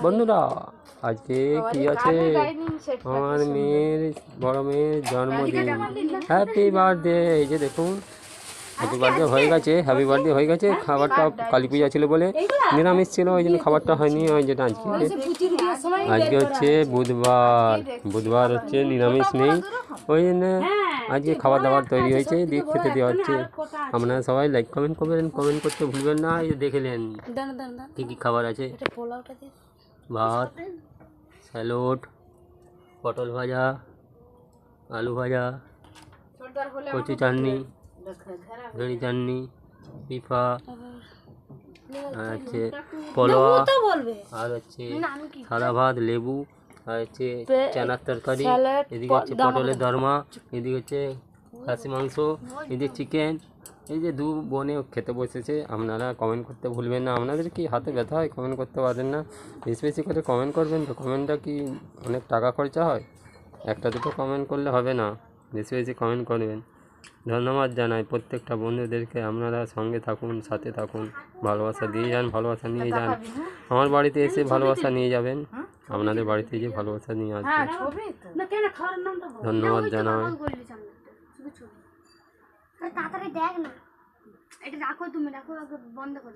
বন্ধুরা আজকে কি আছে আমার মেয়ের বড় মেয়ের জন্মদিন। Happy birthday. এই যে দেখুন হ্যাপি বার্থডে হয়ে গেছে, হ্যাপি বার্থডে হয়ে গেছে। খাবারটা কালী পূজা ছিল বলে নিরামিষ ছিল, ওই জন্য খাবারটা হয়নি। ওই যেটা আজকে হচ্ছে বুধবার, বুধবার হচ্ছে নিরামিষ নেই, ওই জন্য আজকে খাবার দাবার তৈরি হয়েছে, দিয়ে খেতে দেওয়া হচ্ছে। আপনারা সবাই লাইক কমেন্ট করবেন, কমেন্ট করতে ভুলবেন না। এই দেখে নেন কী কী খাবার আছে। ভাত, স্যালাড, পটল ভাজা, আলু ভাজা, কচু চাটনি, ভেড়ি চাটনি, পিফা, আর হচ্ছে পোলোয়া, আর হচ্ছে সাদা ভাত, লেবু, আর হচ্ছে চানার তরকারি, এদিকে হচ্ছে পটলের দরমা, এদিকে হচ্ছে খাসি মাংস, এদিকে চিকেন। এই যে দু বোনে খেতে বসেছে। আপনারা কমেন্ট করতে ভুলবেন না। আপনাদের কি হাতে ব্যথা হয় কমেন্ট করতে পারেন না? বেশি বেশি করে কমেন্ট করবেন। তো কমেন্টটা কি অনেক টাকা খরচা হয়? একটা দুটো কমেন্ট করলে হবে না, বেশি বেশি কমেন্ট করবেন। ধন্যবাদ জানাই প্রত্যেকটা বন্ধুদেরকে। আপনারা সঙ্গে থাকুন, সাথে থাকুন, ভালোবাসা দিয়ে যান, ভালোবাসা নিয়ে যান। আমার বাড়িতে এসে ভালোবাসা নিয়ে যাবেন, আপনাদের বাড়িতে যে ভালোবাসা নিয়ে আসবেন। ধন্যবাদ জানাই। তাড়াতাড়ি দেখ না, এটা রাখো, তুমি রাখো, বন্ধ করো।